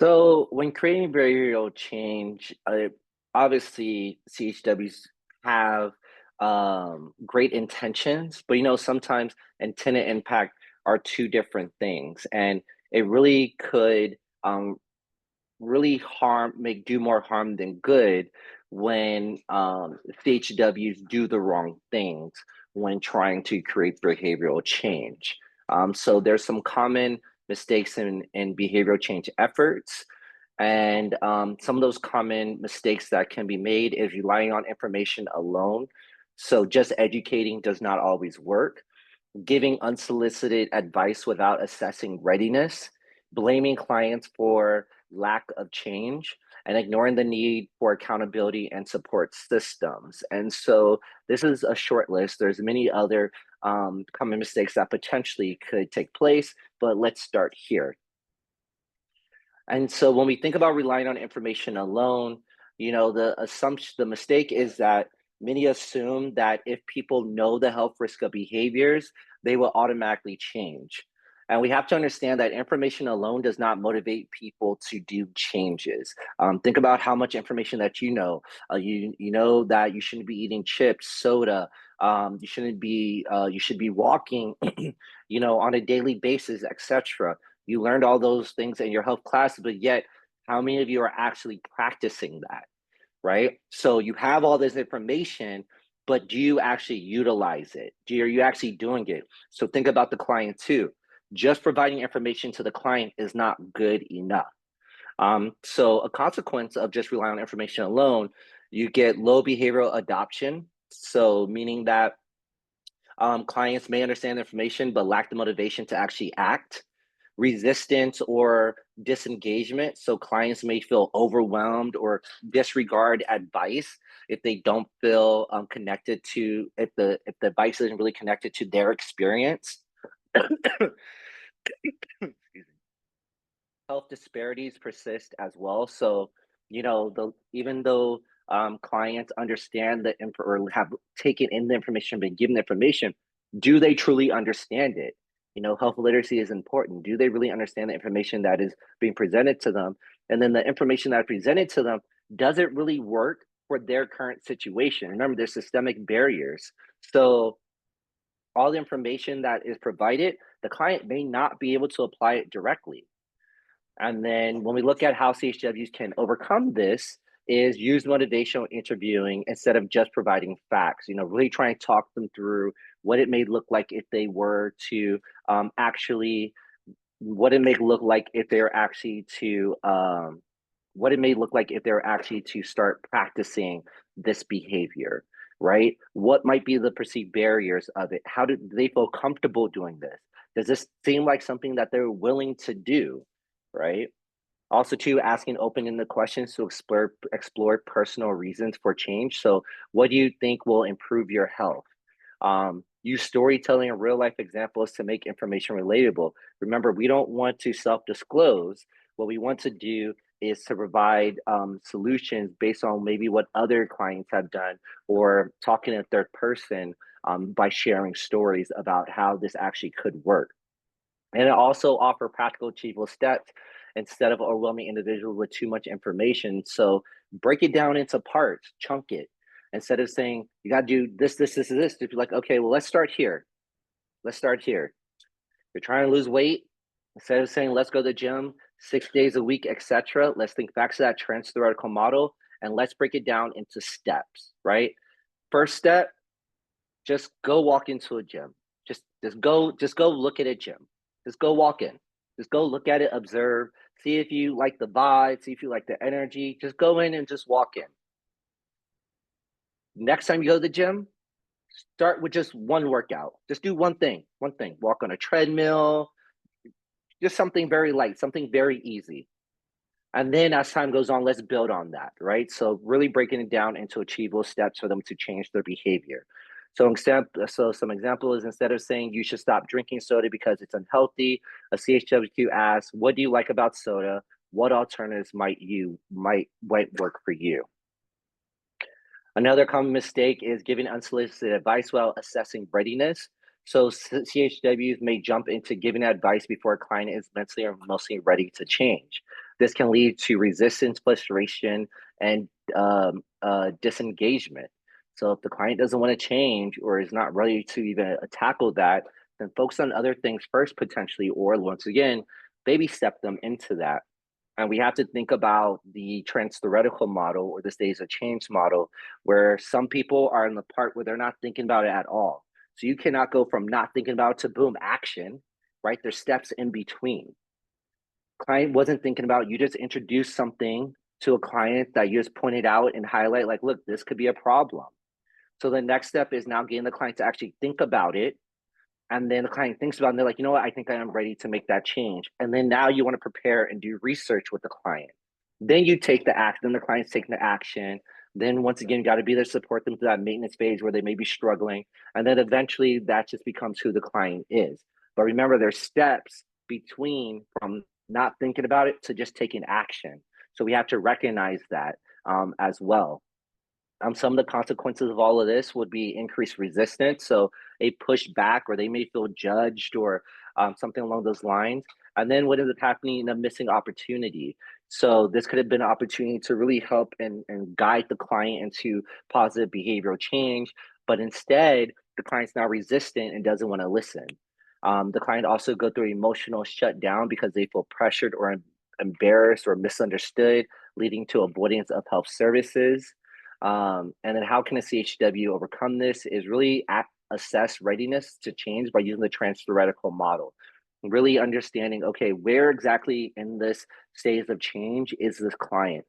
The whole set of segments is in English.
So when creating behavioral change, obviously CHWs have great intentions, but sometimes intent and impact are two different things, and it really could really do more harm than good when CHWs do the wrong things when trying to create behavioral change. So there's some common mistakes in behavioral change efforts. And some of those common mistakes that can be made is relying on information alone. So just educating does not always work. Giving unsolicited advice without assessing readiness, blaming clients for lack of change, and ignoring the need for accountability and support systems. And so this is a short list. There's many other common mistakes that potentially could take place, but let's start here. And so when we think about relying on information alone, the mistake is that many assume that if people know the health risk of behaviors, they will automatically change. And we have to understand that information alone does not motivate people to do changes. Think about how much information that you know. You know that you shouldn't be eating chips, soda. You should be walking, on a daily basis, etc. You learned all those things in your health class, but yet how many of you are actually practicing that, right? So you have all this information, but do you actually utilize it? Are you actually doing it? So think about the client too. Just providing information to the client is not good enough. So a consequence of just relying on information alone, you get low behavioral adoption. So meaning that clients may understand the information, but lack the motivation to actually act. Resistance or disengagement. So clients may feel overwhelmed or disregard advice if they don't feel connected to if the advice isn't really connected to their experience. Health disparities persist as well. So, even though clients understand or have taken in the information, been given the information, do they truly understand it? Health literacy is important. Do they really understand the information that is being presented to them? And then the information that is presented to them, does it really work for their current situation? Remember, there's systemic barriers. So all the information that is provided, the client may not be able to apply it directly. And then when we look at how CHWs can overcome this, is use motivational interviewing instead of just providing facts. Really try and talk them through what it may look like if they were to actually, what it may look like if they're actually to, what it may look like if they're actually to start practicing this behavior, right? What might be the perceived barriers of it? How do they feel comfortable doing this? Does this seem like something that they're willing to do, right? Also, too, asking open-ended questions to explore personal reasons for change. So, what do you think will improve your health? Use storytelling and real-life examples to make information relatable. Remember, we don't want to self-disclose. What we want to do is to provide solutions based on maybe what other clients have done or talking in third person by sharing stories about how this actually could work. And it also offer practical, achievable steps instead of overwhelming individuals with too much information. So break it down into parts, chunk it. Instead of saying you got to do this, to be like, okay, well, let's start here. Let's start here. You're trying to lose weight. Instead of saying let's go to the gym 6 days a week, etc., let's think back to that trans-theoretical model and let's break it down into steps. Right. First step, just go walk into a gym. Just go look at a gym. Just go walk in. Just go look at it, observe, see if you like the vibe, see if you like the energy. Just go in and just walk in. Next time you go to the gym, start with just one workout. Just do one thing. Walk on a treadmill, just something very light, something very easy. And then as time goes on, let's build on that, right? So really breaking it down into achievable steps for them to change their behavior. So some example is instead of saying you should stop drinking soda because it's unhealthy, a CHWQ asks, what do you like about soda? What alternatives might work for you? Another common mistake is giving unsolicited advice while assessing readiness. So CHWs may jump into giving advice before a client is mentally or emotionally ready to change. This can lead to resistance, frustration, and disengagement. So if the client doesn't want to change or is not ready to even tackle that, then focus on other things first, potentially, or once again, baby step them into that. And we have to think about the trans-theoretical model or the stages of change model, where some people are in the part where they're not thinking about it at all. So you cannot go from not thinking about it to boom, action, right? There's steps in between. Client wasn't thinking about, you just introduced something to a client that you just pointed out and highlight, like, look, this could be a problem. So the next step is now getting the client to actually think about it, and then the client thinks about it and they're like, you know what, I think I am ready to make that change. And then now you want to prepare and do research with the client. Then you take the act, then the client's taking the action. Then once again, you got to be there to support them through that maintenance phase where they may be struggling. And then eventually that just becomes who the client is. But remember, there's steps between from not thinking about it to just taking action. So we have to recognize that as well. Some of the consequences of all of this would be increased resistance. So a pushback, or they may feel judged, or something along those lines. And then what ends up happening? A missing opportunity. So this could have been an opportunity to really help and guide the client into positive behavioral change. But instead, the client's now resistant and doesn't want to listen. The client also go through emotional shutdown because they feel pressured or embarrassed or misunderstood, leading to avoidance of health services. And then how can a CHW overcome this is really assess readiness to change by using the trans-theoretical model. Really understanding, okay, where exactly in this stage of change is this client?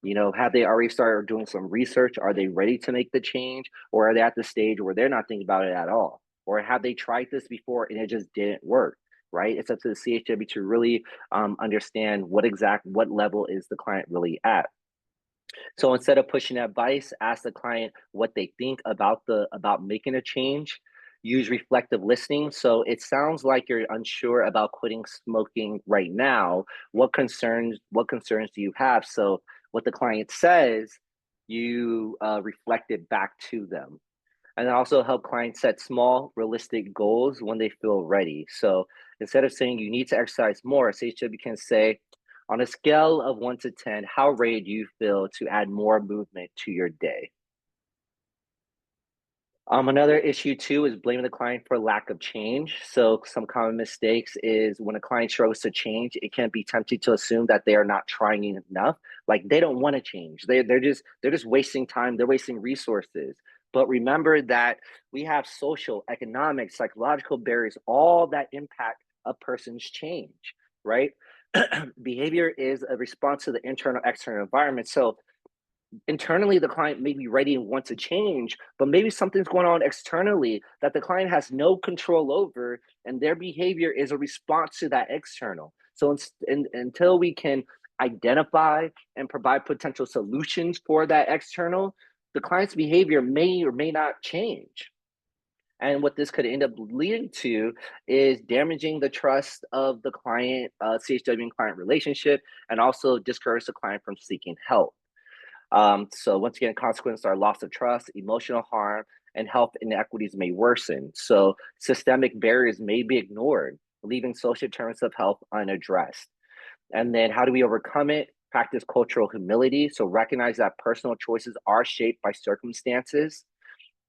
You know, have they already started doing some research? Are they ready to make the change? Or are they at the stage where they're not thinking about it at all? Or have they tried this before and it just didn't work? Right? It's up to the CHW to really understand what level is the client really at. So instead of pushing advice, ask the client what they think about making a change. Use reflective listening. So it sounds like you're unsure about quitting smoking right now. What concerns do you have? So what the client says, you reflect it back to them. And also help clients set small, realistic goals when they feel ready. So instead of saying you need to exercise more, CHW can say, on a scale of 1 to 10, how ready do you feel to add more movement to your day? Another issue too is blaming the client for lack of change. So some common mistakes is when a client struggles to change, it can be tempting to assume that they are not trying enough. Like they don't want to change. They're just wasting time. They're wasting resources. But remember that we have social, economic, psychological barriers, all that impact a person's change, right? Behavior is a response to the internal, external environment. So internally the client may be ready and want to change, but maybe something's going on externally that the client has no control over, and their behavior is a response to that external. So until we can identify and provide potential solutions for that external, the client's behavior may or may not change. And what this could end up leading to is damaging the trust of the client, CHW and client relationship, and also discourage the client from seeking help. So once again, consequences are loss of trust, emotional harm, and health inequities may worsen. So systemic barriers may be ignored, leaving social determinants of health unaddressed. And then how do we overcome it? Practice cultural humility. So recognize that personal choices are shaped by circumstances.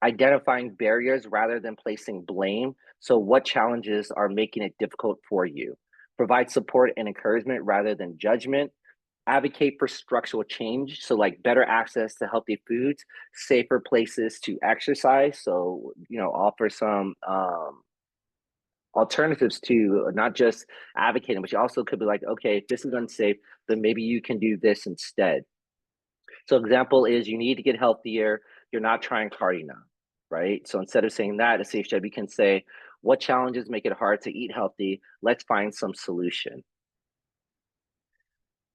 Identifying barriers rather than placing blame. So what challenges are making it difficult for you? Provide support and encouragement rather than judgment. Advocate for structural change, so like better access to healthy foods, safer places to exercise. So offer some alternatives to not just advocating, but you also could be like, okay, if this is unsafe, then maybe you can do this instead. So example is you need to get healthier, you're not trying hard enough, right? So instead of saying that, a CHW can say, what challenges make it hard to eat healthy? Let's find some solution.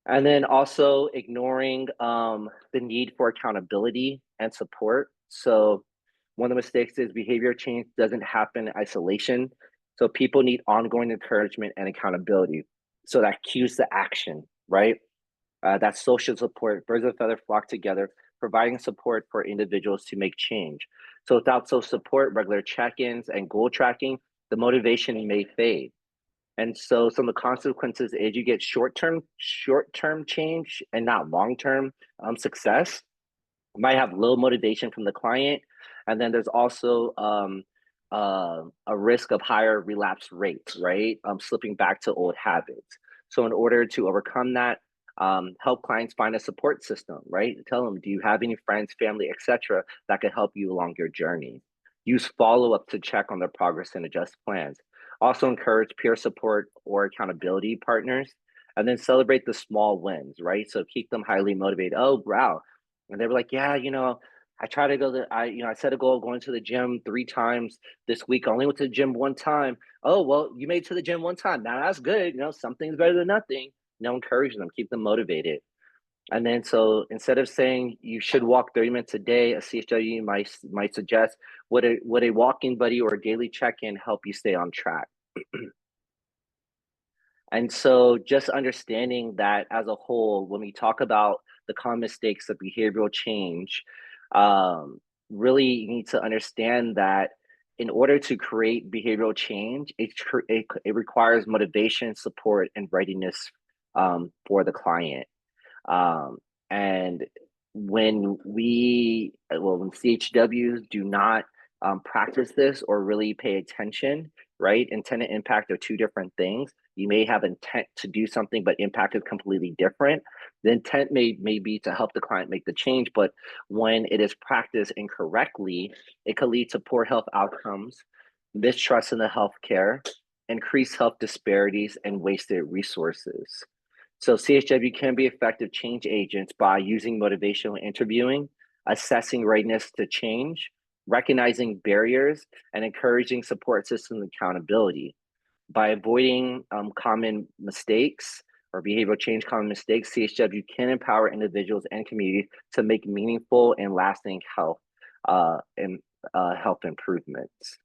And then also ignoring the need for accountability and support. So one of the mistakes is behavior change doesn't happen in isolation. So people need ongoing encouragement and accountability. So that cues the action, right? That social support, birds of a feather flock together, providing support for individuals to make change. So without social support, regular check-ins and goal tracking, the motivation may fade. And so some of the consequences is you get short term change and not long term success. Might have low motivation from the client, and then there's also a risk of higher relapse rates, right? Slipping back to old habits. So in order to overcome that, help clients find a support system, right? Tell them, do you have any friends, family, etc., that can help you along your journey? Use follow up to check on their progress and adjust plans. Also encourage peer support or accountability partners, and then celebrate the small wins, right? So keep them highly motivated. Oh, wow, and they were like, yeah, I try to go I set a goal of going to the gym 3 times this week. I only went to the gym 1 time. Oh, well, you made it to the gym 1 time. Now that's good. Something's better than nothing. Encourage them, keep them motivated. And then so instead of saying you should walk 30 minutes a day, a CHW might suggest would a walking buddy or a daily check-in help you stay on track? And so just understanding that as a whole, when we talk about the common mistakes of behavioral change, um, really you need to understand that in order to create behavioral change, it requires motivation, support, and readiness for the client. Um, and when CHWs do not practice this or really pay attention, right? Intent and impact are two different things. You may have intent to do something, but impact is completely different. The intent may be to help the client make the change, but when it is practiced incorrectly, it could lead to poor health outcomes, mistrust in the healthcare, increased health disparities, and wasted resources. So CHW can be effective change agents by using motivational interviewing, assessing readiness to change, recognizing barriers, and encouraging support system accountability. By avoiding common mistakes or behavioral change common mistakes, CHW can empower individuals and community to make meaningful and lasting health and health improvements.